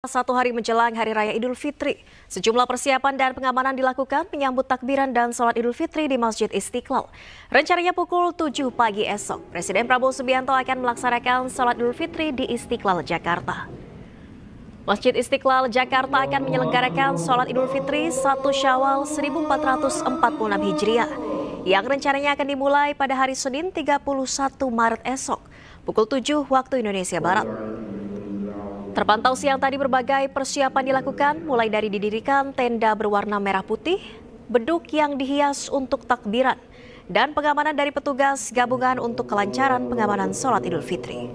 Satu hari menjelang Hari Raya Idul Fitri, sejumlah persiapan dan pengamanan dilakukan menyambut takbiran dan sholat Idul Fitri di Masjid Istiqlal. Rencananya pukul 7 pagi esok, Presiden Prabowo Subianto akan melaksanakan sholat Idul Fitri di Istiqlal, Jakarta. Masjid Istiqlal, Jakarta akan menyelenggarakan sholat Idul Fitri 1 Syawal 1446 Hijriah, yang rencananya akan dimulai pada hari Senin 31 Maret esok, pukul 7 waktu Indonesia Barat. Terpantau siang tadi berbagai persiapan dilakukan, mulai dari didirikan tenda berwarna merah putih, beduk yang dihias untuk takbiran, dan pengamanan dari petugas gabungan untuk kelancaran pengamanan sholat Idul Fitri.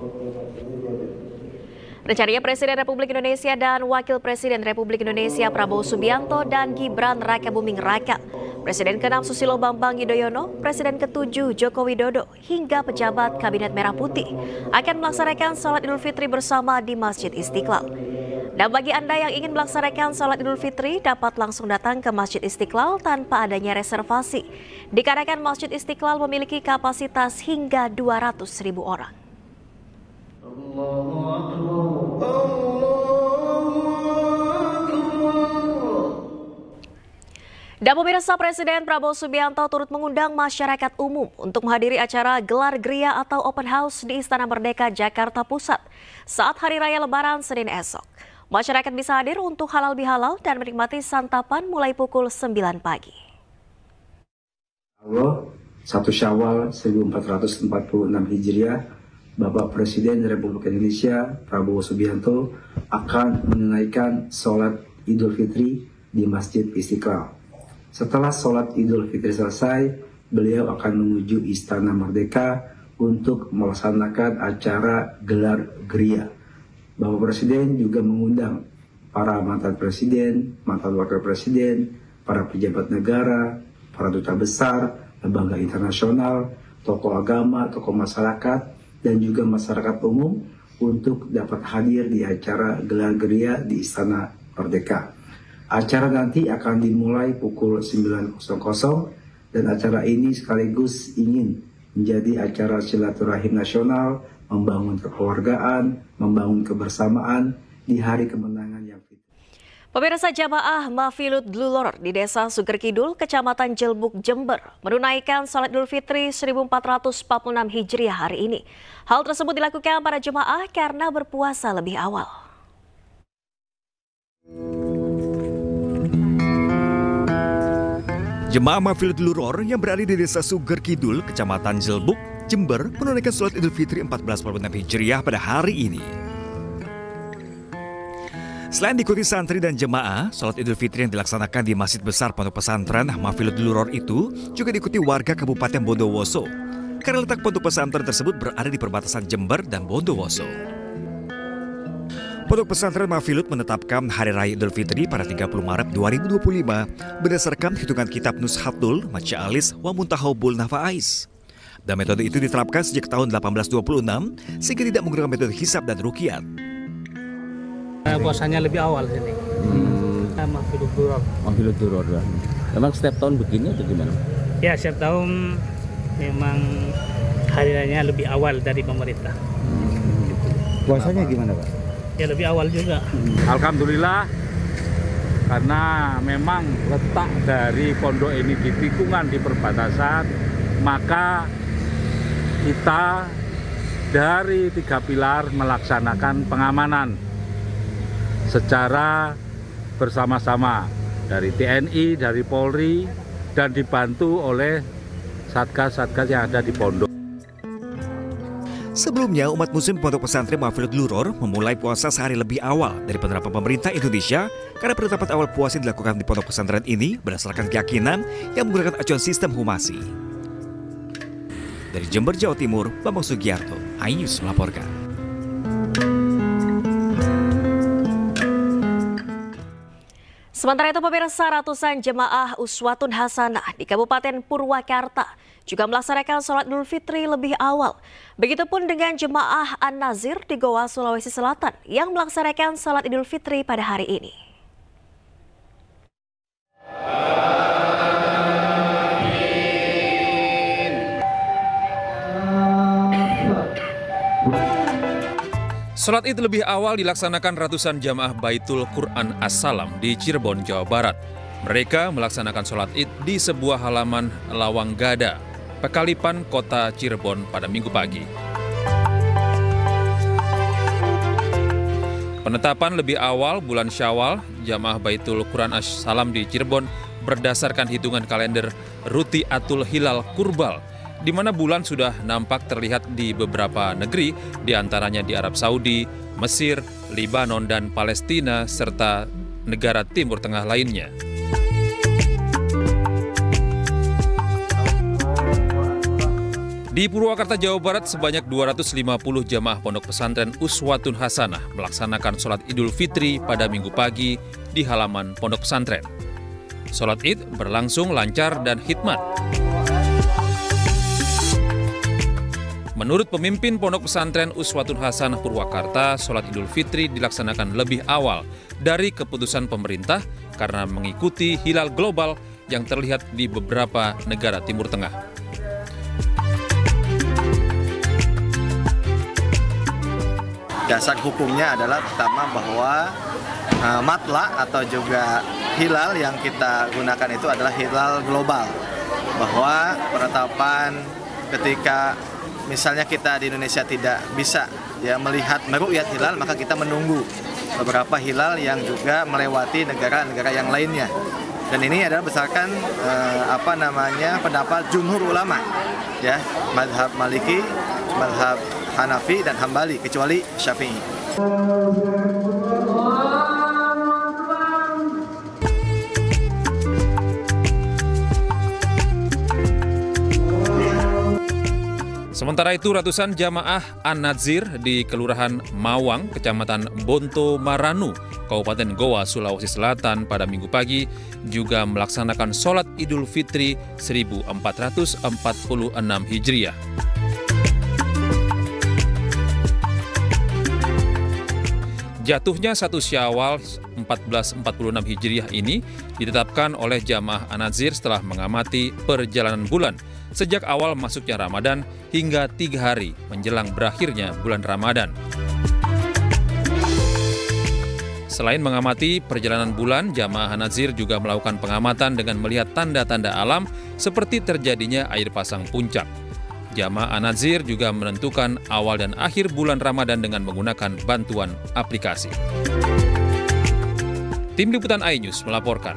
Rencananya Presiden Republik Indonesia dan Wakil Presiden Republik Indonesia Prabowo Subianto dan Gibran Rakabuming Raka, Presiden ke-6 Susilo Bambang Yudhoyono, Presiden ke-7 Joko Widodo, hingga pejabat Kabinet Merah Putih akan melaksanakan sholat Idul Fitri bersama di Masjid Istiqlal. Dan bagi Anda yang ingin melaksanakan sholat Idul Fitri dapat langsung datang ke Masjid Istiqlal tanpa adanya reservasi, dikarenakan Masjid Istiqlal memiliki kapasitas hingga 200.000 orang. Dan pemirsa, Presiden Prabowo Subianto turut mengundang masyarakat umum untuk menghadiri acara gelar geria atau open house di Istana Merdeka, Jakarta Pusat saat Hari Raya Lebaran Senin esok. Masyarakat bisa hadir untuk halal bihalal dan menikmati santapan mulai pukul 9 pagi. 1 Syawal 1446 Hijriah, Bapak Presiden Republik Indonesia Prabowo Subianto akan menunaikan sholat Idul Fitri di Masjid Istiqlal. Setelah sholat Idul Fitri selesai, beliau akan menuju Istana Merdeka untuk melaksanakan acara gelar geria. Bapak Presiden juga mengundang para mantan presiden, mantan wakil presiden, para pejabat negara, para duta besar, lembaga internasional, tokoh agama, tokoh masyarakat, dan juga masyarakat umum untuk dapat hadir di acara gelar geria di Istana Merdeka. Acara nanti akan dimulai pukul 9.00 dan acara ini sekaligus ingin menjadi acara silaturahim nasional, membangun kekeluargaan, membangun kebersamaan di hari kemenangan yang fitri. Pemirsa, jamaah Mahfilut Dlulor di Desa Suger Kidul, Kecamatan Jelbuk, Jember, menunaikan sholat Idul Fitri 1446 Hijriah hari ini. Hal tersebut dilakukan para jemaah karena berpuasa lebih awal. Jemaah Mahfilut Dlulor yang berada di Desa Suger Kidul, Kecamatan Jelbuk, Jember, menunaikan sholat Idul Fitri 1446 Hijriah pada hari ini. Selain diikuti santri dan jemaah, sholat Idul Fitri yang dilaksanakan di Masjid Besar Pondok Pesantren Mahfilut Dlulor itu juga diikuti warga Kabupaten Bondowoso, karena letak pondok pesantren tersebut berada di perbatasan Jember dan Bondowoso. Pondok Pesantren Mahfilut menetapkan Hari Raya Idul Fitri pada 30 Maret 2025 berdasarkan hitungan kitab Nushatul Masyaalis wa Muntahobul Nafa'ais. Dan metode itu diterapkan sejak tahun 1826 sehingga tidak menggunakan metode hisab dan ruqyat. Puasanya lebih awal sini. Mahfilut Dlulor. Mahfilut Dlulor. Memang setiap tahun begini atau gimana? Ya, setiap tahun memang hari rayanya lebih awal dari pemerintah. Puasanya gimana, Pak? Ya, lebih awal juga. Alhamdulillah, karena memang letak dari pondok ini di tikungan di perbatasan, maka kita dari 3 pilar melaksanakan pengamanan secara bersama-sama dari TNI, dari Polri, dan dibantu oleh satgas-satgas yang ada di pondok. Sebelumnya, umat muslim Pondok Pesantren Mahfilut Dlulor memulai puasa sehari lebih awal dari penerapan pemerintah Indonesia karena penetapan awal puasa yang dilakukan di pondok pesantren ini berdasarkan keyakinan yang menggunakan acuan sistem humasi. Dari Jember, Jawa Timur, Bambang Sugiarto, iNews melaporkan. Sementara itu, pemirsa, ratusan jemaah Uswatun Hasanah di Kabupaten Purwakarta juga melaksanakan sholat Idul Fitri lebih awal. Begitupun dengan jemaah An-Nazir di Goa, Sulawesi Selatan yang melaksanakan sholat Idul Fitri pada hari ini. Sholat Id lebih awal dilaksanakan ratusan jamaah Baitul Quran As-Salam di Cirebon, Jawa Barat. Mereka melaksanakan sholat Id di sebuah halaman Lawang Gada, Pekalipan, Kota Cirebon pada Minggu pagi. Penetapan lebih awal bulan Syawal, jamaah Baitul Quran As-Salam di Cirebon berdasarkan hitungan kalender Rutiatul Hilal Kurbal, di mana bulan sudah nampak terlihat di beberapa negeri, di antaranya di Arab Saudi, Mesir, Libanon, dan Palestina, serta negara Timur Tengah lainnya. Di Purwakarta, Jawa Barat, sebanyak 250 jamaah pondok pesantren Uswatun Hasanah melaksanakan sholat Idul Fitri pada Minggu pagi di halaman pondok pesantren. Sholat Id berlangsung lancar dan hikmat. Menurut pemimpin pondok pesantren Uswatun Hasanah Purwakarta, sholat Idul Fitri dilaksanakan lebih awal dari keputusan pemerintah karena mengikuti hilal global yang terlihat di beberapa negara Timur Tengah. Dasar hukumnya adalah pertama bahwa matla atau juga hilal yang kita gunakan itu adalah hilal global. Bahwa penetapan ketika misalnya kita di Indonesia tidak bisa melihat meru'yat hilal, maka kita menunggu beberapa hilal yang juga melewati negara-negara yang lainnya. Dan ini adalah berdasarkan pendapat jumhur ulama, mazhab Maliki, mazhab Hanafi dan Hambali, kecuali Syafi'i. Sementara itu, ratusan jamaah An-Nadzir di Kelurahan Mawang, Kecamatan Bonto Maranu, Kabupaten Goa, Sulawesi Selatan pada Minggu pagi juga melaksanakan sholat Idul Fitri 1446 Hijriah. Jatuhnya 1 Syawal 1446 Hijriah ini ditetapkan oleh jamaah An-Nadzir setelah mengamati perjalanan bulan sejak awal masuknya Ramadan hingga 3 hari menjelang berakhirnya bulan Ramadan. Selain mengamati perjalanan bulan, jamaah An-Nadzir juga melakukan pengamatan dengan melihat tanda-tanda alam seperti terjadinya air pasang puncak. Jamaah An-Nadzir juga menentukan awal dan akhir bulan Ramadan dengan menggunakan bantuan aplikasi. Tim Liputan iNews melaporkan.